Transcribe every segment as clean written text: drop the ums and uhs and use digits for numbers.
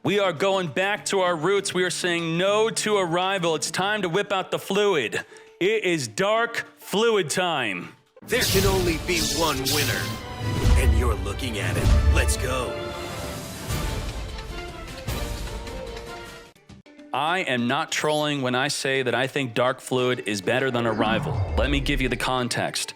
We are going back to our roots. We are saying no to Arrival. It's time to whip out the fluid. It is Darkfluid time. There can only be one winner, and you're looking at it. Let's go. I am not trolling when I say that I think Darkfluid is better than Arrival. Let me give you the context.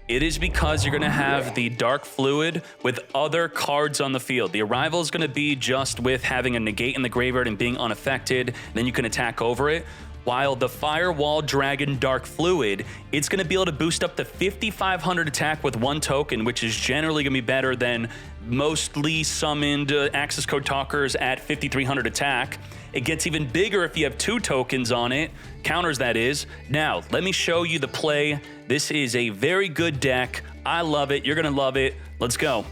It is because you're going to have the Darkfluid with other cards on the field. The Arrival is going to be just with having a negate in the graveyard and being unaffected, then you can attack over it. While the Firewall Dragon Darkfluid, it's going to be able to boost up to 5,500 attack with one token, which is generally going to be better than mostly summoned access code talkers at 5,300 attack. It gets even bigger if you have two tokens on it, counters that is. Now, let me show you the play. This is a very good deck. I love it. You're going to love it. Let's go.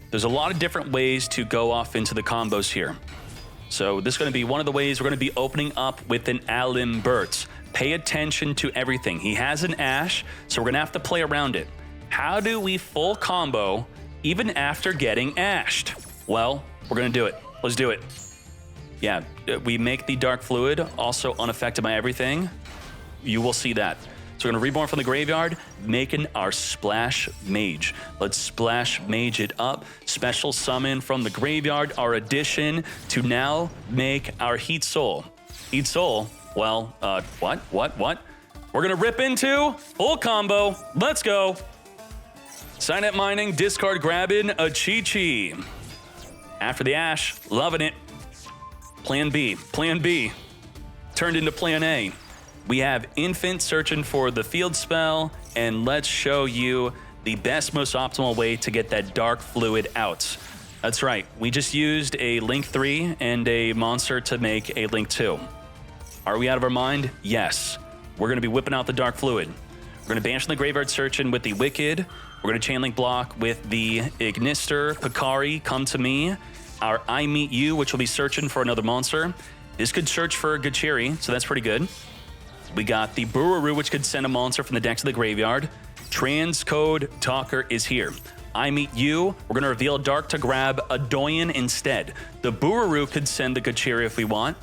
There's a lot of different ways to go off into the combos here. So this is going to be one of the ways we're going to be opening up with an Alimbert. Pay attention to everything. He has an Ash, so we're going to have to play around it. How do we full combo even after getting Ashed? Well, we're going to do it. Let's do it. Yeah, we make the Darkfluid also unaffected by everything. You will see that. So we're going to Reborn from the graveyard, making our Splash Mage. Let's Splash Mage it up. Special summon from the graveyard, our addition to now make our Heat Soul. Heat Soul, well, what? We're going to rip into full combo. Let's go. Signet Mining, discard grabbing a Chi-Chi. After the Ash, loving it. Plan B, turned into Plan A. We have Infant searching for the field spell, and let's show you the best, most optimal way to get that Darkfluid out. That's right, we just used a Link 3 and a monster to make a Link 2. Are we out of our mind? Yes. We're going to be whipping out the Darkfluid. We're going to banish from the graveyard searching with the Wicked. We're going to chain link block with the Ignister, Picari, Come to Me. Our I Meet You, which will be searching for another monster. This could search for Gachiri, so that's pretty good. We got the Bururu, which could send a monster from the deck to the graveyard. Transcode Talker is here. I Meet You, we're going to reveal Dark to grab a Doyen instead. The Bururu could send the Gachiri if we want.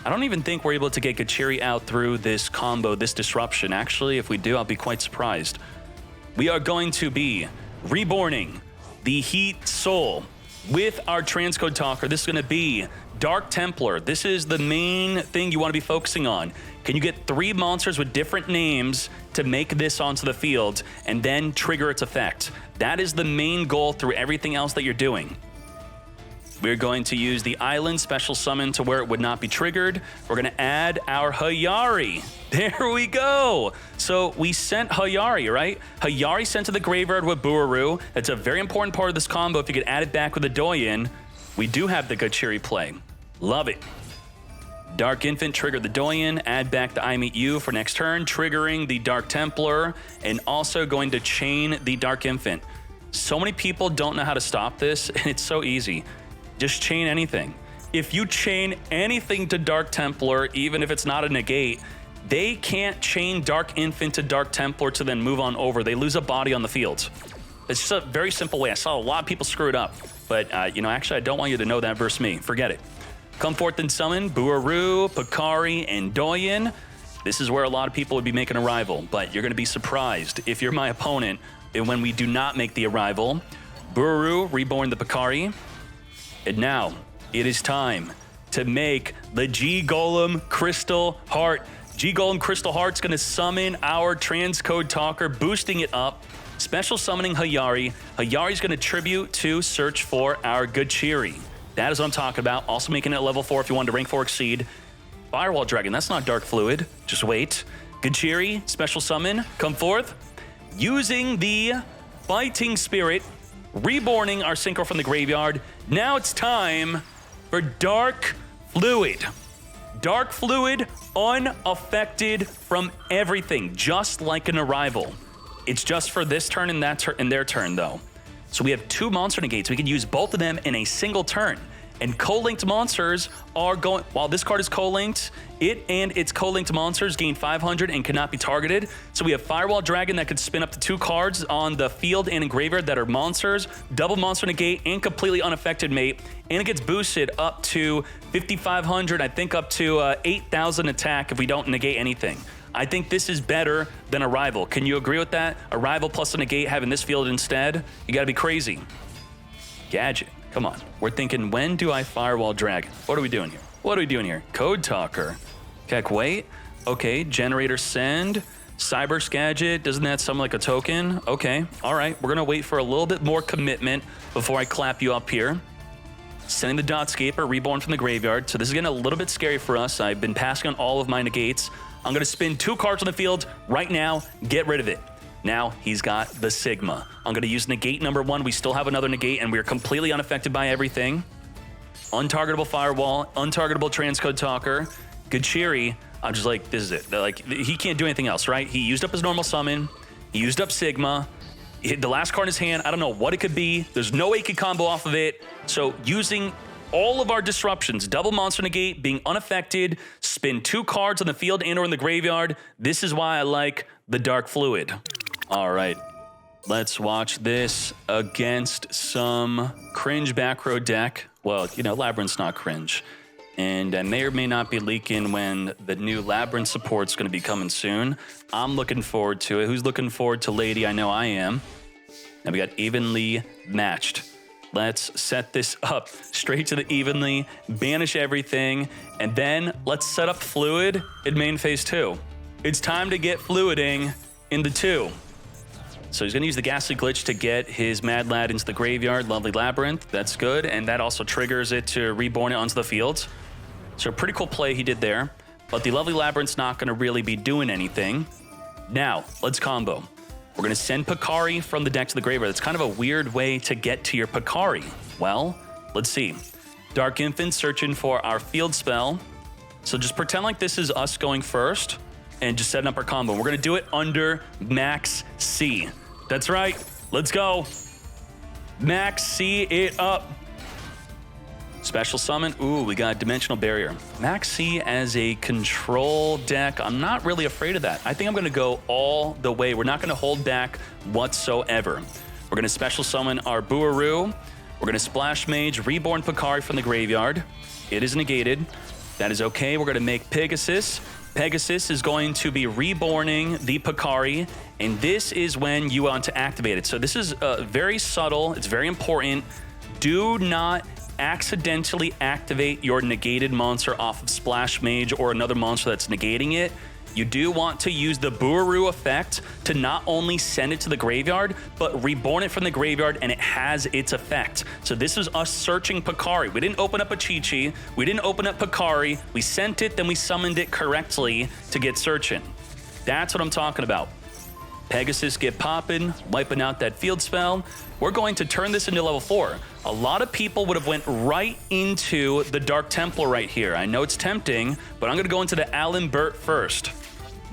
I don't even think we're able to get Gachiri out through this combo, this disruption. Actually, if we do, I'll be quite surprised. We are going to be reborning the Heat Soul with our Transcode Talker. This is going to be Dark Templar. This is the main thing you want to be focusing on. Can you get 3 monsters with different names to make this onto the field and then trigger its effect? That is the main goal through everything else that you're doing. We're going to use the Island special summon to where it would not be triggered. We're going to add our Hayari. There we go. So we sent Hayari, right? Hayari sent to the graveyard with Bururu. It's a very important part of this combo. If you could add it back with a Doyen, we do have the Gachiri play. Love it. Dark Infant, trigger the Doyen, add back the I Meet You for next turn, triggering the Dark Templar, and also going to chain the Dark Infant. So many people don't know how to stop this, and it's so easy. Just chain anything. If you chain anything to Dark Templar, even if it's not a negate, they can't chain Dark Infant to Dark Templar to then move on over. They lose a body on the field. It's just a very simple way. I saw a lot of people screw it up. But, actually, I don't want you to know that versus me. Forget it. Come forth and summon Bururu, Picari, and Doyen. This is where a lot of people would be making Arrival, but you're going to be surprised if you're my opponent and when we do not make the Arrival. Bururu, reborn the Picari. And now, it is time to make the G-Golem Crystal Heart. G-Golem Crystal Heart's going to summon our Transcode Talker, boosting it up. Special summoning Hayari. Hayari's going to tribute to search for our Gachiri. That is what I'm talking about. Also making it level 4 if you want to rank 4 exceed. Firewall Dragon, that's not Darkfluid. Just wait. Gachiri, special summon, come forth. Using the Fighting Spirit, reborning our Synchro from the graveyard. Now it's time for Darkfluid. Darkfluid unaffected from everything, just like an Arrival. It's just for this turn and that turn and their turn, though. So we have 2 monster negates. We can use both of them in a single turn. And co-linked monsters are going, while this card is co-linked, it and its co-linked monsters gain 500 and cannot be targeted. So we have Firewall Dragon that could spin up to 2 cards on the field and in graveyard that are monsters, double monster negate, and completely unaffected mate. And it gets boosted up to 5,500, I think up to 8,000 attack if we don't negate anything. I think this is better than Arrival. Can you agree with that? Arrival plus a negate having this field instead? You gotta be crazy. Gadget. Come on. We're thinking, when do I Firewall Dragon? What are we doing here? What are we doing here? Code Talker. Keck, wait. Okay, Generator Send. Cyber Gadget. Doesn't that sound like a token? Okay, all right. We're going to wait for a little bit more commitment before I clap you up here. Sending the Dotscaper, Reborn from the graveyard. So this is getting a little bit scary for us. I've been passing on all of my negates. I'm going to spin 2 cards on the field right now. Get rid of it. Now he's got the Sigma. I'm going to use negate number 1. We still have another negate, and we are completely unaffected by everything. Untargetable Firewall, untargetable Transcode Talker, Gachiri. I'm just like, this is it. Like, he can't do anything else, right? He used up his normal summon. He used up Sigma. He hit the last card in his hand. I don't know what it could be. There's no way he could combo off of it. So using all of our disruptions, double monster negate, being unaffected, spin 2 cards on the field and or in the graveyard. This is why I like the Darkfluid. All right, let's watch this against some cringe back row deck. Well, you know, Labyrinth's not cringe. And I may or may not be leaking when the new Labyrinth support's going to be coming soon. I'm looking forward to it. Who's looking forward to Lady? I know I am. Now we got Evenly Matched. Let's set this up straight to the Evenly, banish everything, and then let's set up Fluid in main phase 2. It's time to get Fluiding in the 2. So he's going to use the Ghastly Glitch to get his Mad Lad into the graveyard. Lovely Labyrinth. That's good. And that also triggers it to reborn it onto the field. So a pretty cool play he did there. But the Lovely Labyrinth's not going to really be doing anything. Now, let's combo. We're going to send Picari from the deck to the graveyard. That's kind of a weird way to get to your Picari. Well, let's see. Dark Infant searching for our field spell. So just pretend like this is us going first and just setting up our combo. We're going to do it under Max C. That's right. Let's go. Max C it up. Special summon. Ooh, we got Dimensional Barrier. Max C as a control deck. I'm not really afraid of that. I think I'm going to go all the way. We're not going to hold back whatsoever. We're going to special summon our Buaru. We're going to Splash Mage, Reborn Picari from the graveyard. It is negated. That is okay. We're going to make Pegasus. Pegasus is going to be reborning the Picari, and this is when you want to activate it. So this is very subtle. It's very important. Do not accidentally activate your negated monster off of Splash Mage or another monster that's negating it. You do want to use the Buaru effect to not only send it to the graveyard, but reborn it from the graveyard, and it has its effect. So this is us searching Picari. We didn't open up a Chi-Chi. We didn't open up Picari. We sent it, then we summoned it correctly to get searching. That's what I'm talking about. Pegasus get popping, wiping out that field spell. We're going to turn this into level 4. A lot of people would have went right into the Dark Templar right here. I know it's tempting, but I'm going to go into the Alimbert first,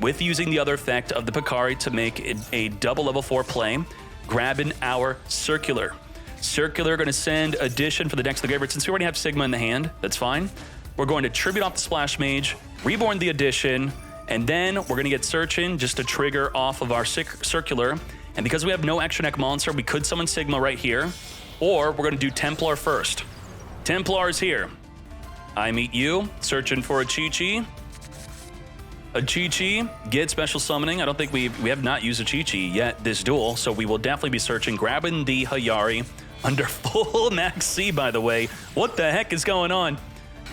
with using the other effect of the Picari to make it a double level 4 play, grabbing our Circular. Circular, going to send Addition for the next to the graveyard. Since we already have Sigma in the hand, that's fine. We're going to tribute off the Splash Mage, reborn the Addition, and then we're going to get Searching just to trigger off of our Circular. And because we have no extra deck monster, we could summon Sigma right here, or we're going to do Templar first. Templar is here. I meet you, searching for a Chi-Chi. A Chi-Chi, get special summoning. I don't think we have not used a Chi-Chi yet this duel, so we will definitely be searching, grabbing the Hayari under full Max C, by the way. What the heck is going on?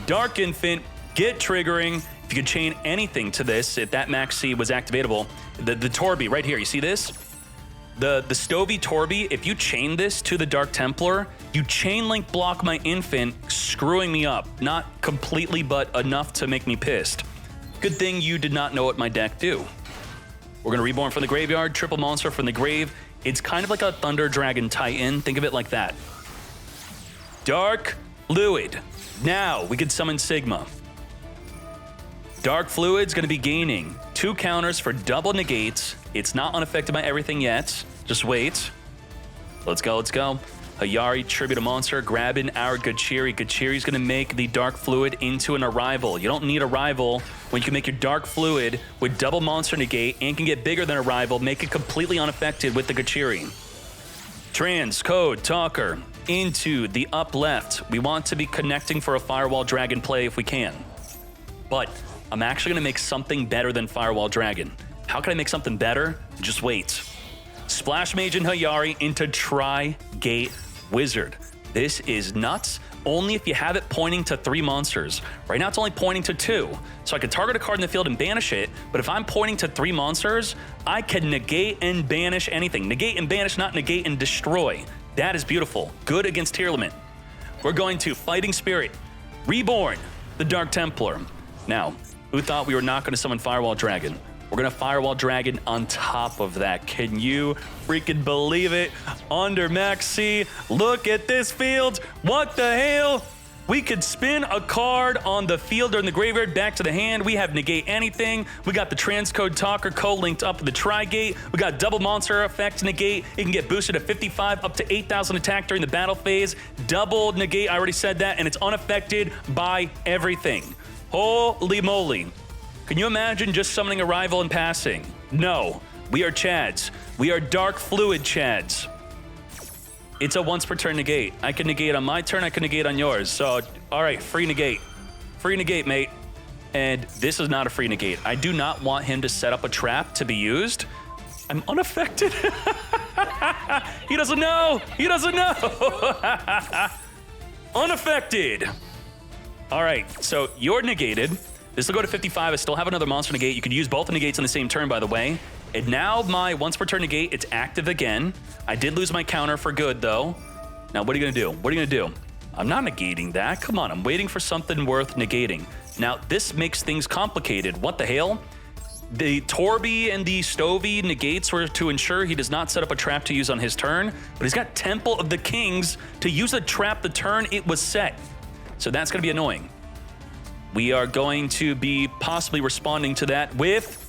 Dark Infant, get triggering. If you could chain anything to this, if that Max C was activatable, the Torby right here, you see this? The Stovey Torby, if you chain this to the Dark Templar, you chain link block my Infant, screwing me up. Not completely, but enough to make me pissed. Good thing you did not know what my deck do. We're going to reborn from the graveyard, triple monster from the grave. It's kind of like a Thunder Dragon Titan. Think of it like that. Darkfluid. Now we could summon Sigma. Darkfluid's going to be gaining 2 counters for double negates. It's not unaffected by everything yet. Just wait. Let's go, let's go. Hayari, tribute a monster, grabbing our Gachiri. Gachiri's going to make the Darkfluid into an Arrival. You don't need Arrival when you can make your Darkfluid with double monster negate and can get bigger than Arrival, make it completely unaffected with the Gachiri. Transcode Talker into the up left. We want to be connecting for a Firewall Dragon play if we can. But I'm actually going to make something better than Firewall Dragon. How can I make something better? Just wait. Splash Mage and Hayari into Tri-Gate Wizard. This is nuts, only if you have it pointing to 3 monsters. Right now it's only pointing to 2, so I can target a card in the field and banish it, but if I'm pointing to 3 monsters, I can negate and banish anything. Negate and banish, not negate and destroy. That is beautiful. Good against tier limit. We're going to Fighting Spirit, Reborn, the Dark Templar. Now, who thought we were not going to summon Firewall Dragon? We're going to Firewall Dragon on top of that. Can you freaking believe it? Under Max C, look at this field. What the hell? We could spin a card on the field or in the graveyard back to the hand. We have negate anything. We got the Transcode Talker co-linked up with the Tri-Gate. We got double monster effect negate. It can get boosted to 55 up to 8,000 attack during the battle phase. Double negate, I already said that, and it's unaffected by everything. Holy moly. Can you imagine just summoning a rival and passing? No. We are Chads. We are Darkfluid Chads. It's a once per turn negate. I can negate on my turn, I can negate on yours. So, all right, free negate. Free negate, mate. And this is not a free negate. I do not want him to set up a trap to be used. I'm unaffected. He doesn't know. He doesn't know. Unaffected. All right, so you're negated. This will go to 55. I still have another monster negate. You could use both the negates on the same turn, by the way. And now my once per turn negate, it's active again. I did lose my counter for good, though. Now, what are you going to do? What are you going to do? I'm not negating that. Come on, I'm waiting for something worth negating. Now, this makes things complicated. What the hell? The Torby and the Stovey negates were to ensure he does not set up a trap to use on his turn, but he's got Temple of the Kings to use a trap the turn it was set. So that's going to be annoying. We are going to be possibly responding to that with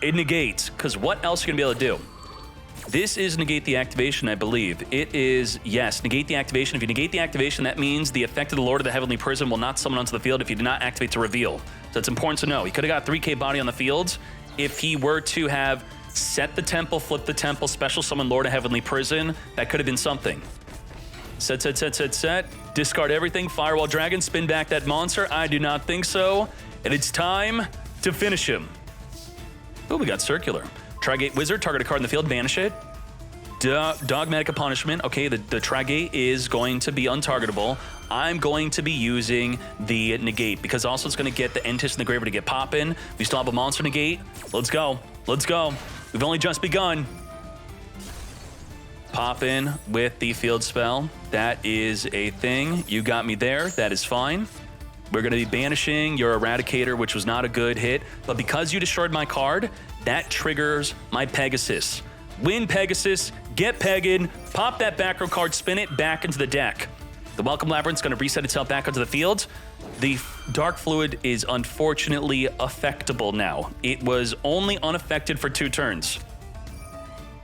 a negate, because what else are you going to be able to do? This is negate the activation, I believe. It is, yes, negate the activation. If you negate the activation, that means the effect of the Lord of the Heavenly Prison will not summon onto the field if you do not activate to reveal. So it's important to know. He could have got 3k body on the field if he were to have set the temple, flip the temple, special summon Lord of Heavenly Prison. That could have been something. Set. Discard everything. Firewall Dragon, spin back that monster. I do not think so. And it's time to finish him. Oh, we got Circular. Tri-Gate Wizard, target a card in the field, banish it. Dogmatic Punishment. Okay, the Tri-Gate is going to be untargetable. I'm going to be using the negate because also it's going to get the Entis in the graveyard to get poppin'. We still have a monster negate. Let's go. Let's go. We've only just begun. Pop in with the field spell. That is a thing. You got me there. That is fine. We're going to be banishing your Eradicator, which was not a good hit. But because you destroyed my card, that triggers my Pegasus. Win Pegasus, get pegged, pop that back row card, spin it back into the deck. The Welcome Labyrinth's going to reset itself back onto the field. The Darkfluid is unfortunately affectable now. It was only unaffected for 2 turns.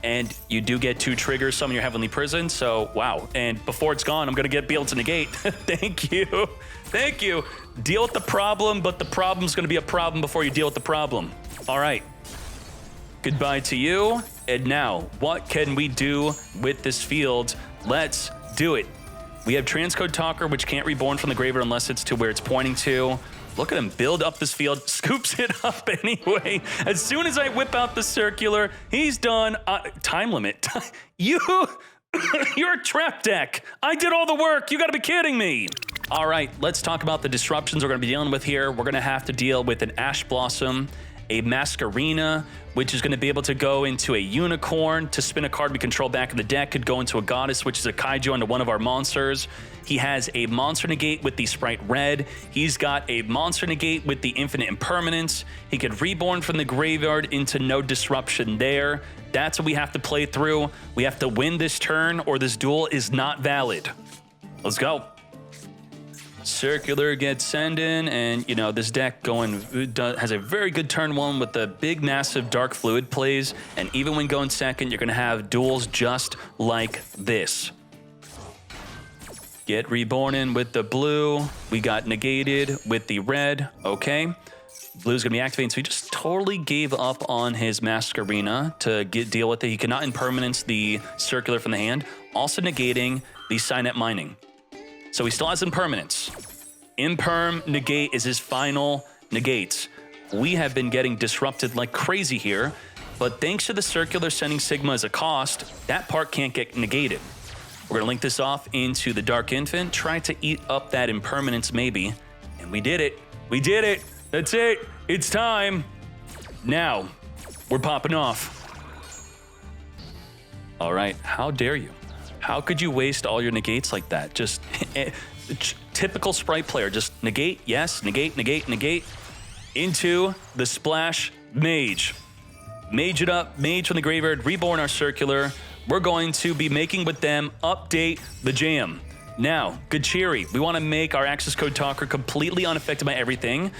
And you do get 2 triggers, summon your Heavenly Prison, so wow. And before it's gone, I'm going to be able to negate. Thank you. Thank you. Deal with the problem, but the problem's going to be a problem before you deal with the problem. All right. Goodbye to you. And now, what can we do with this field? Let's do it. We have Transcode Talker, which can't reborn from the graveyard unless it's to where it's pointing to. Look at him build up this field, scoops it up anyway. As soon as I whip out the Circular, he's done. Time limit. You're a trap deck. I did all the work. You got to be kidding me. All right, let's talk about the disruptions we're going to be dealing with here. We're going to have to deal with an Ash Blossom, a Masquerena, which is going to be able to go into a Unicorn to spin a card we control back in the deck, could go into a Goddess, which is a Kaiju onto one of our monsters. He has a Monster Negate with the Sprite Red. He's got a Monster Negate with the Infinite Impermanence. He could reborn from the graveyard into no disruption there. That's what we have to play through. We have to win this turn or this duel is not valid. Let's go. Circular gets sent in, and you know this deck has a very good turn 1 with the big massive Darkfluid plays, and even when going second you're going to have duels just like this. Get reborn in with the blue. We got negated with the red. Okay. Blue's going to be activating, so he just totally gave up on his Masquerena to deal with it. He cannot impermanence the circular from the hand, also negating the Signet Mining. So he still has impermanence. Imperm negate is his final negate. We have been getting disrupted like crazy here, but thanks to the circular sending Sigma as a cost, that part can't get negated. We're going to link this off into the Dark Infant, try to eat up that impermanence maybe, and we did it. We did it. That's it. It's time. Now, we're popping off. All right, how dare you? How could you waste all your negates like that? Just typical Sprite player. Just negate, yes, negate, negate, negate. Into the Splash Mage. Mage it up, Mage from the graveyard, reborn our circular. We're going to be making with them update the jam. Now, Gachiri, we want to make our access code talker completely unaffected by everything.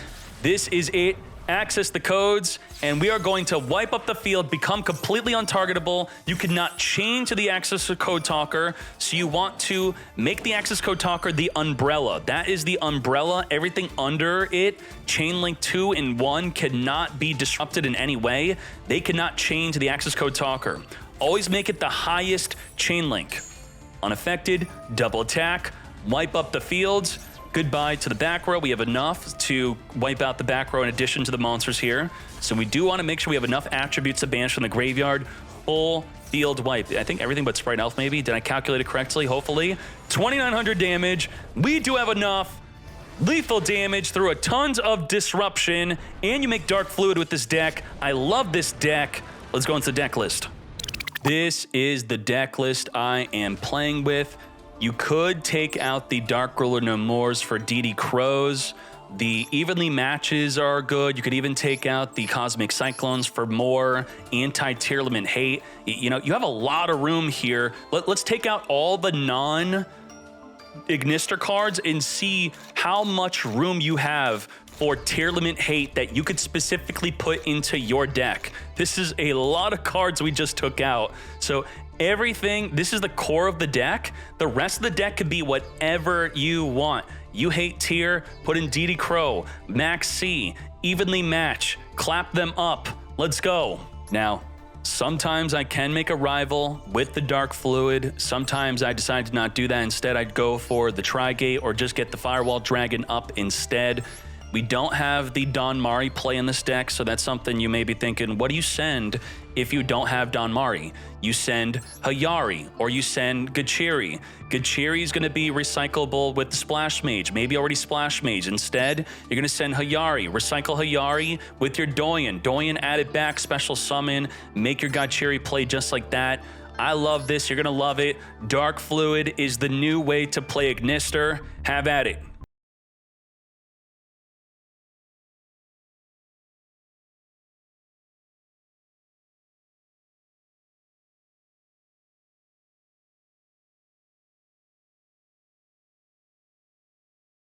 This is it. Access the codes, and we are going to wipe up the field, become completely untargetable. You cannot chain to the access code talker, so you want to make the access code talker the umbrella. That is the umbrella. Everything under it, chain link 2 and 1, cannot be disrupted in any way. They cannot chain to the access code talker. Always make it the highest chain link. Unaffected, double attack, wipe up the fields. Goodbye to the back row. We have enough to wipe out the back row in addition to the monsters here. So we do want to make sure we have enough attributes to banish from the graveyard. Full field wipe. I think everything but Sprite Elf maybe. Did I calculate it correctly? Hopefully. 2,900 damage. We do have enough lethal damage through a tons of disruption. And you make Darkfluid with this deck. I love this deck. Let's go into the deck list. This is the deck list I am playing with. You could take out the Dark Ruler No Mores for DD Crows. The Evenly Matches are good. You could even take out the Cosmic Cyclones for more anti-tier limit hate. You know, you have a lot of room here. Let's take out all the non-Ignister cards and see how much room you have for tier limit hate that you could specifically put into your deck. This is a lot of cards we just took out. So everything, this is the core of the deck. The rest of the deck could be whatever you want. You hate tier, put in DD Crow, Max C, Evenly Match, clap them up. Let's go. Now, sometimes I can make a rival with the Darkfluid. Sometimes I decide to not do that. Instead, I'd go for the Trigate or just get the Firewall Dragon up instead. We don't have the Don Mari play in this deck, so that's something you may be thinking, what do you send if you don't have Don Mari? You send Hayari, or you send Gachiri. Gachiri is going to be recyclable with the Splash Mage, maybe already Splash Mage. Instead, you're going to send Hayari, recycle Hayari with your Doyen. Doyen add it back, special summon, make your Gachiri play just like that. I love this, you're going to love it. Darkfluid is the new way to play Ignister. Have at it.